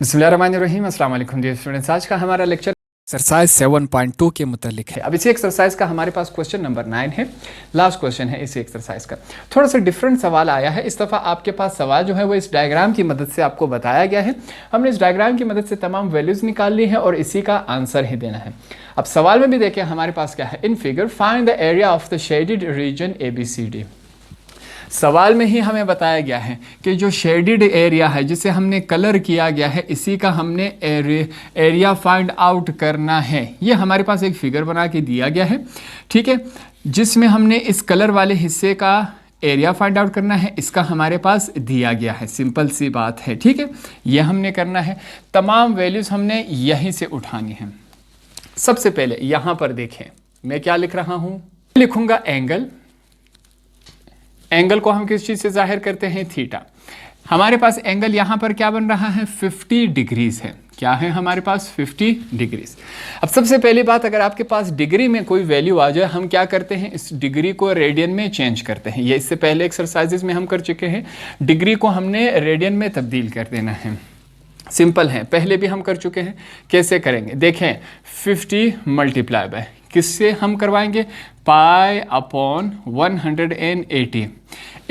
बिस्मिल्लाहिर्रहमानिर्रहीम अस्सलाम वालेकुम डियर स्टूडेंट्स। आज का हमारा लेक्चर एक्सरसाइज 7.2 के मुतालिक है। अब इसी एक्सरसाइज का हमारे पास क्वेश्चन नंबर 9 है, लास्ट क्वेश्चन है इसी एक्सरसाइज का। थोड़ा सा डिफरेंट सवाल आया है इस दफ़ा। आपके पास सवाल जो है वो इस डायग्राम की मदद से आपको बताया गया है। हमने इस डायग्राम की मदद से तमाम वैल्यूज़ निकाल ली है और इसी का आंसर ही देना है। अब सवाल में भी देखें हमारे पास क्या है, in figure find the area of the shaded region ABCD। सवाल में ही हमें बताया गया है कि जो शेडेड एरिया है जिसे हमने कलर किया गया है, इसी का हमने एरिया फाइंड आउट करना है। ये हमारे पास एक फिगर बना के दिया गया है, ठीक है, जिसमें हमने इस कलर वाले हिस्से का एरिया फाइंड आउट करना है। इसका हमारे पास दिया गया है, सिंपल सी बात है, ठीक है। ये हमने करना है, तमाम वैल्यूज़ हमने यहीं से उठानी है। सबसे पहले यहाँ पर देखें मैं क्या लिख रहा हूँ, लिखूँगा एंगल। एंगल को हम किस चीज़ से जाहिर करते हैं, थीटा। हमारे पास एंगल यहाँ पर क्या बन रहा है, 50 डिग्रीज है। क्या है हमारे पास, 50 डिग्रीज। अब सबसे पहली बात, अगर आपके पास डिग्री में कोई वैल्यू आ जाए, हम क्या करते हैं, इस डिग्री को रेडियन में चेंज करते हैं। ये इससे पहले एक्सरसाइजेज में हम कर चुके हैं। डिग्री को हमने रेडियन में तब्दील कर देना है। सिंपल है, पहले भी हम कर चुके हैं। कैसे करेंगे, देखें 50 मल्टीप्लाई बाय किससे हम करवाएंगे, पाई अपॉन 180।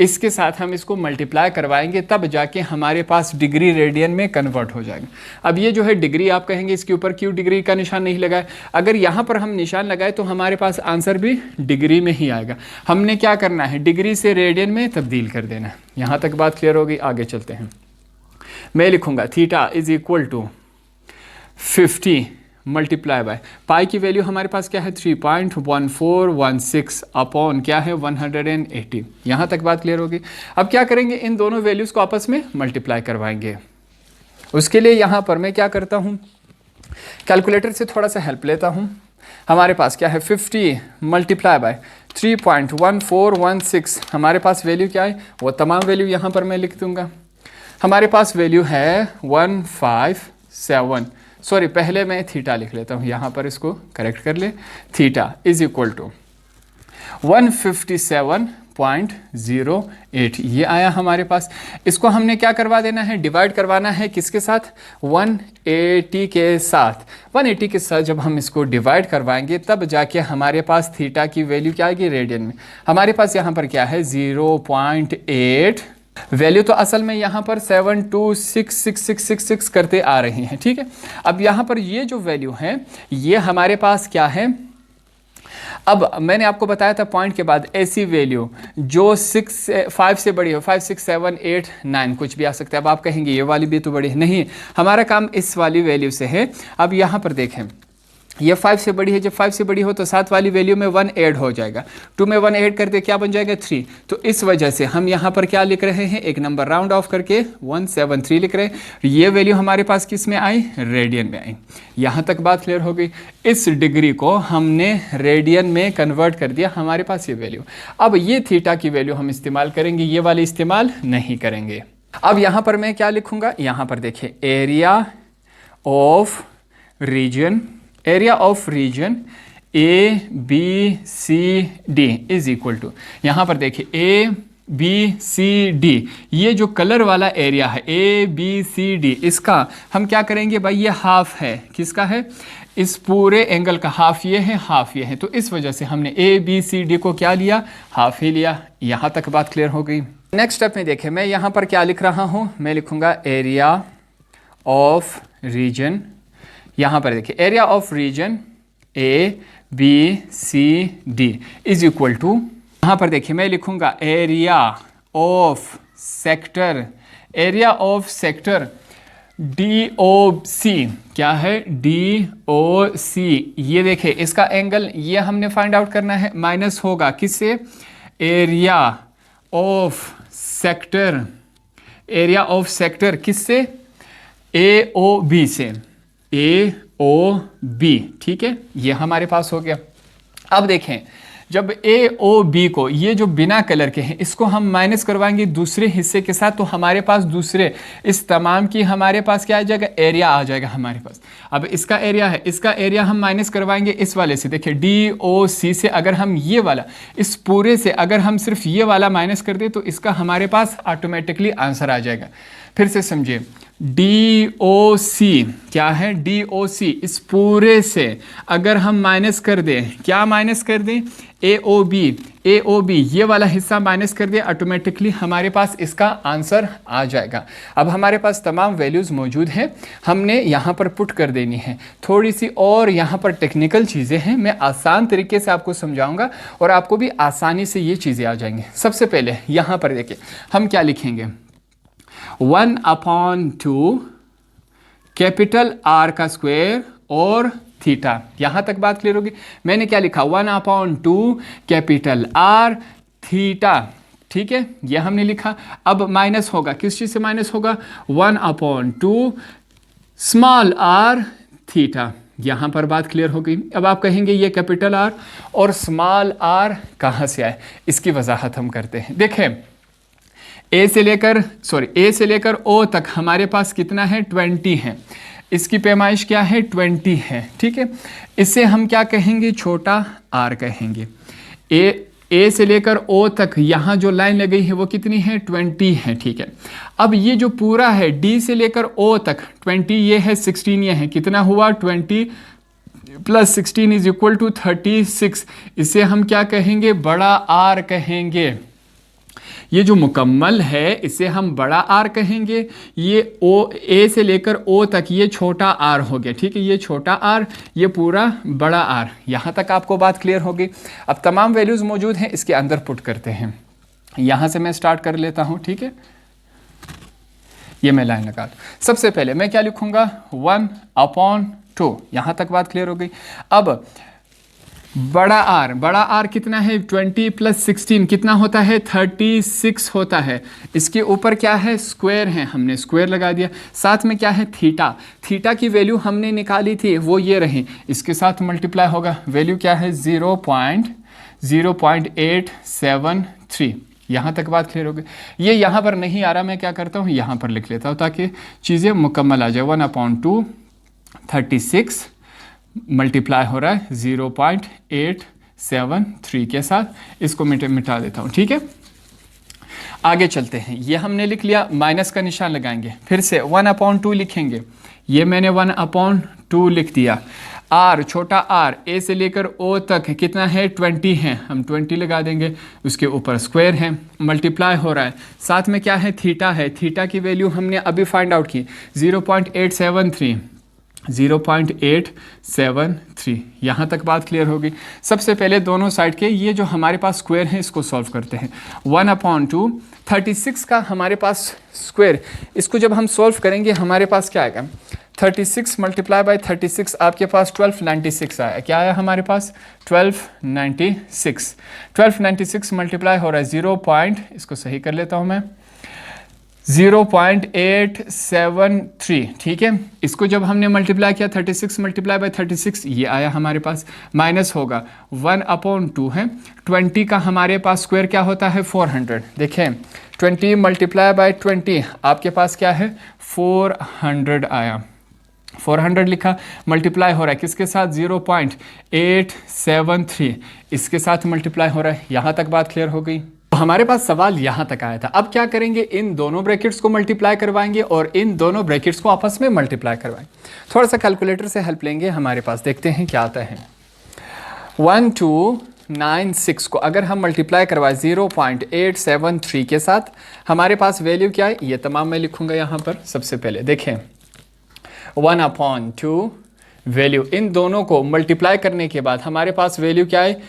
इसके साथ हम इसको मल्टीप्लाई करवाएंगे, तब जाके हमारे पास डिग्री रेडियन में कन्वर्ट हो जाएगा। अब ये जो है डिग्री, आप कहेंगे इसके ऊपर क्यों डिग्री का निशान नहीं लगाए। अगर यहाँ पर हम निशान लगाए तो हमारे पास आंसर भी डिग्री में ही आएगा। हमने क्या करना है, डिग्री से रेडियन में तब्दील कर देना है। यहाँ तक बात क्लियर होगी, आगे चलते हैं। मैं लिखूंगा theta is equal to 50 multiply by pi की वैल्यू हमारे पास क्या है, 3.1416 अपॉन क्या है 180। यहाँ तक बात क्लियर होगी। अब क्या करेंगे, इन दोनों वैल्यूज़ को आपस में मल्टीप्लाई करवाएंगे। उसके लिए यहाँ पर मैं क्या करता हूँ, कैलकुलेटर से थोड़ा सा हेल्प लेता हूँ। हमारे पास क्या है, 50 मल्टीप्लाई बाय 3.1416। हमारे पास वैल्यू क्या है, वो तमाम वैल्यू यहाँ पर मैं लिख दूँगा। हमारे पास वैल्यू है 157, सॉरी पहले मैं थीटा लिख लेता हूँ, यहाँ पर इसको करेक्ट कर ले। थीटा इज इक्वल टू 157.08, ये आया हमारे पास। इसको हमने क्या करवा देना है, डिवाइड करवाना है किसके साथ, 180 के साथ। 180 के साथ जब हम इसको डिवाइड करवाएंगे तब जाके हमारे पास थीटा की वैल्यू क्या आएगी रेडियन में। हमारे पास यहाँ पर क्या है 0.8। वैल्यू तो असल में यहाँ पर 726666 करते आ रही हैं, ठीक है। अब यहाँ पर ये जो वैल्यू है ये हमारे पास क्या है, अब मैंने आपको बताया था पॉइंट के बाद ऐसी वैल्यू जो 5 से बड़ी हो, 5 6 7 8 9 कुछ भी आ सकता है। अब आप कहेंगे ये वाली भी तो बड़ी है, नहीं, हमारा काम इस वाली वैल्यू से है। अब यहाँ पर देखें ये 5 से बड़ी है, जब 5 से बड़ी हो तो 7 वाली वैल्यू में 1 ऐड हो जाएगा। 2 में 1 ऐड करके क्या बन जाएगा 3। तो इस वजह से हम यहाँ पर क्या लिख रहे हैं, एक नंबर राउंड ऑफ करके 173 लिख रहे हैं। ये वैल्यू हमारे पास किस में आई, रेडियन में आई। यहाँ तक बात क्लियर हो गई। इस डिग्री को हमने रेडियन में कन्वर्ट कर दिया, हमारे पास ये वैल्यू। अब ये थीटा की वैल्यू हम इस्तेमाल करेंगे, ये वाली इस्तेमाल नहीं करेंगे। अब यहाँ पर मैं क्या लिखूँगा, यहाँ पर देखिए area of region, area of region ABCD is equal to, यहाँ पर देखिए ABCD, ये जो कलर वाला एरिया है ABCD, इसका हम क्या करेंगे भाई, ये हाफ है, किसका है, इस पूरे एंगल का हाफ ये है, हाफ ये है। तो इस वजह से हमने ABCD को क्या लिया, हाफ ही लिया। यहाँ तक बात क्लियर हो गई। नेक्स्ट स्टेप में देखें, मैं यहाँ पर क्या लिख रहा हूँ, मैं लिखूँगा एरिया ऑफ रीजन। यहाँ पर देखिए area of region ABCD is equal to, यहाँ पर देखिए मैं लिखूँगा area of sector, area of sector DOC, क्या है DOC। ये देखिए इसका एंगल ये हमने फाइंड आउट करना है, माइनस होगा किससे, area of sector, area of sector किससे, AOB से, AOB, ठीक है, ये हमारे पास हो गया। अब देखें जब ए ओ बी को, ये जो बिना कलर के हैं, इसको हम माइनस करवाएंगे दूसरे हिस्से के साथ, तो हमारे पास दूसरे इस तमाम की हमारे पास क्या आ जाएगा, एरिया आ जाएगा हमारे पास। अब इसका एरिया है, इसका एरिया हम माइनस करवाएंगे इस वाले से। देखिए डी ओ सी से अगर हम ये वाला, इस पूरे से अगर हम सिर्फ ये वाला माइनस कर दें तो इसका हमारे पास ऑटोमेटिकली आंसर आ जाएगा। फिर से समझिए, डी ओ सी क्या है, डी ओ सी इस पूरे से अगर हम माइनस कर दें, क्या माइनस कर दें, ए ओ बी ये वाला हिस्सा माइनस कर दें, ऑटोमेटिकली हमारे पास इसका आंसर आ जाएगा। अब हमारे पास तमाम वैल्यूज़ मौजूद हैं, हमने यहाँ पर पुट कर देनी है। थोड़ी सी और यहाँ पर टेक्निकल चीज़ें हैं, मैं आसान तरीके से आपको समझाऊंगा और आपको भी आसानी से ये चीज़ें आ जाएंगी। सबसे पहले यहाँ पर देखिए हम क्या लिखेंगे, 1/2 कैपिटल आर का स्क्वायर और थीटा। यहां तक बात क्लियर होगी। मैंने क्या लिखा, 1/2 कैपिटल आर थीटा, ठीक है, ये हमने लिखा। अब माइनस होगा, किस चीज से माइनस होगा, 1/2 स्मॉल आर थीटा। यहां पर बात क्लियर हो गई। अब आप कहेंगे ये कैपिटल आर और स्मॉल आर कहां से आए, इसकी वजाहत हम करते हैं। देखें ए से लेकर ओ तक हमारे पास कितना है, 20 है। इसकी पैमाइश क्या है, 20 है, ठीक है। इसे हम क्या कहेंगे, छोटा आर कहेंगे। ए से लेकर ओ तक यहाँ जो लाइन लगी है वो कितनी है, 20 है, ठीक है। अब ये जो पूरा है डी से लेकर ओ तक 20, ये है 16, ये है कितना हुआ, 20 + 16 = 36। इसे हम क्या कहेंगे, बड़ा आर कहेंगे। ये जो मुकम्मल है इसे हम बड़ा आर कहेंगे। ये ओ, ए से लेकर ओ तक ये छोटा आर हो गया, ठीक है, ये छोटा आर, ये पूरा बड़ा आर। यहाँ तक आपको बात क्लियर होगी। अब तमाम वैल्यूज़ मौजूद हैं, इसके अंदर पुट करते हैं। यहाँ से मैं स्टार्ट कर लेता हूँ, ठीक है, ये मैं लाइन लगा दूँ। सबसे पहले मैं क्या लिखूँगा, 1/2। यहाँ तक बात क्लियर हो गई। अब बड़ा आर कितना है, 20 + 16 कितना होता है, 36 होता है। इसके ऊपर क्या है, स्क्वायर है, हमने स्क्वायर लगा दिया। साथ में क्या है, थीटा की वैल्यू हमने निकाली थी, वो ये रही, इसके साथ मल्टीप्लाई होगा। वैल्यू क्या है, 0.0873। यहाँ तक बात क्लियर हो गई। ये यहाँ पर नहीं आ रहा, मैं क्या करता हूँ, यहाँ पर लिख लेता हूँ ताकि चीज़ें मुकम्मल आ जाए। 1/2 36 मल्टीप्लाई हो रहा है 0.873 के साथ, इसको मिटा देता हूँ, ठीक है। आगे चलते हैं, ये हमने लिख लिया, माइनस का निशान लगाएंगे। फिर से 1/2 लिखेंगे, ये मैंने 1/2 लिख दिया। आर, छोटा आर, ए से लेकर ओ तक कितना है, 20 है, हम 20 लगा देंगे। उसके ऊपर स्क्वायर है, मल्टीप्लाई हो रहा है। साथ में क्या है, थीटा है। थीटा की वैल्यू हमने अभी फाइंड आउट की, 0.873। यहाँ तक बात क्लियर होगी। सबसे पहले दोनों साइड के ये जो हमारे पास स्क्वायर है इसको सॉल्व करते हैं। 1/2 36 का हमारे पास स्क्वायर, इसको जब हम सॉल्व करेंगे हमारे पास क्या आएगा, 36 × 36 आपके पास 1296 आया। क्या आया हमारे पास, 1296 मल्टीप्लाई हो रहा है 0. इसको सही कर लेता हूँ मैं, 0.873, ठीक है। इसको जब हमने मल्टीप्लाई किया 36 × 36 ये आया हमारे पास। माइनस होगा 1/2 है, 20 का हमारे पास स्क्वायर क्या होता है, 400। देखें 20 × 20 आपके पास क्या है, 400 आया। 400 लिखा, मल्टीप्लाई हो रहा है किसके साथ, 0.873 इसके साथ मल्टीप्लाई हो रहा है। यहाँ तक बात क्लियर हो गई। हमारे पास सवाल यहाँ तक आया था। अब क्या करेंगे, इन दोनों ब्रैकेट्स को मल्टीप्लाई करवाएंगे और इन दोनों ब्रैकेट्स को आपस में मल्टीप्लाई करवाएंगे। थोड़ा सा कैलकुलेटर से हेल्प लेंगे हमारे पास, देखते हैं क्या आता है। 1296 को अगर हम मल्टीप्लाई करवाएं 0.873 के साथ, हमारे पास वैल्यू क्या है, ये तमाम मैं लिखूंगा यहाँ पर। सबसे पहले देखें 1/2 वैल्यू, इन दोनों को मल्टीप्लाई करने के बाद हमारे पास वैल्यू क्या है,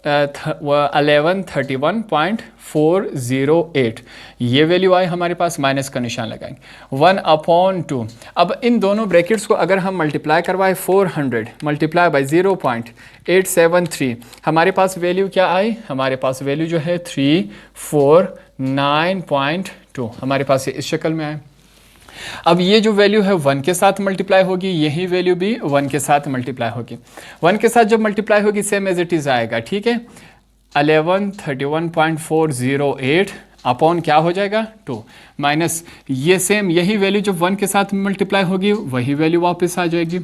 1131.408 ये वैल्यू आई हमारे पास। माइनस का निशान लगाएंगे 1/2। अब इन दोनों ब्रैकेट्स को अगर हम मल्टीप्लाई करवाए 400 मल्टीप्लाई बाय 0.873 हमारे पास वैल्यू क्या आई, हमारे पास वैल्यू जो है 349.2 हमारे पास ये इस शक्ल में आए। अब ये जो वैल्यू है 1 के साथ मल्टीप्लाई होगी, यही वैल्यू भी 1 के साथ मल्टीप्लाई होगी। 1 के साथ जब मल्टीप्लाई होगी सेम एज इट इज़ आएगा, ठीक है। 1131.408 अपॉन क्या हो जाएगा 2 माइनस ये सेम यही वैल्यू जब 1 के साथ मल्टीप्लाई होगी वही वैल्यू वापस आ जाएगी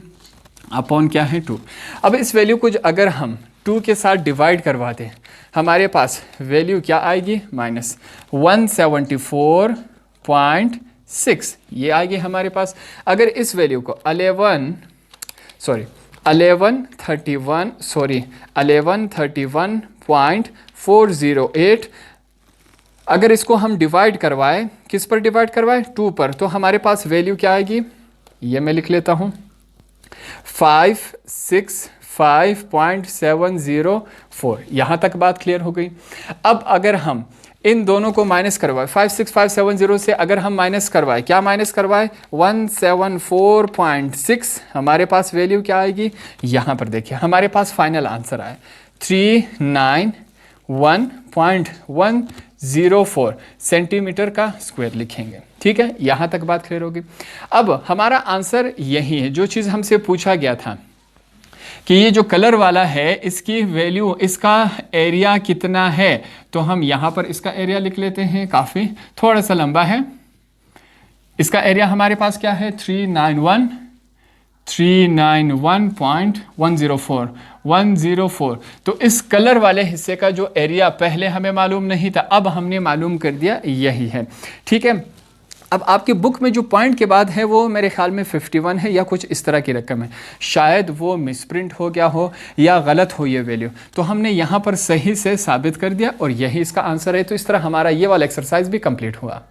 अपॉन क्या है 2। अब इस वैल्यू को अगर हम 2 के साथ डिवाइड करवा दें हमारे पास वैल्यू क्या आएगी माइनस 174.6 ये आएगी हमारे पास। अगर इस वैल्यू को 1131.408 अगर इसको हम डिवाइड करवाएं किस पर डिवाइड करवाएं 2 पर, तो हमारे पास वैल्यू क्या आएगी ये मैं लिख लेता हूं 565.704। यहां तक बात क्लियर हो गई। अब अगर हम इन दोनों को माइनस करवाए 56570 से अगर हम माइनस करवाए क्या माइनस करवाए 174.6 हमारे पास वैल्यू क्या आएगी यहां पर देखिए हमारे पास फाइनल आंसर आया 391.104 सेंटीमीटर का स्क्वायर लिखेंगे। ठीक है यहां तक बात क्लियर होगी। अब हमारा आंसर यही है जो चीज़ हमसे पूछा गया था कि ये जो कलर वाला है इसकी वैल्यू इसका एरिया कितना है, तो हम यहाँ पर इसका एरिया लिख लेते हैं। काफ़ी थोड़ा सा लंबा है। इसका एरिया हमारे पास क्या है 391.104। तो इस कलर वाले हिस्से का जो एरिया पहले हमें मालूम नहीं था अब हमने मालूम कर दिया यही है। ठीक है अब आपकी बुक में जो पॉइंट के बाद है वो मेरे ख्याल में 51 है या कुछ इस तरह की रकम है, शायद वो मिसप्रिंट हो गया हो या गलत हो ये वैल्यू, तो हमने यहाँ पर सही से साबित कर दिया और यही इसका आंसर है। तो इस तरह हमारा ये वाला एक्सरसाइज भी कंप्लीट हुआ।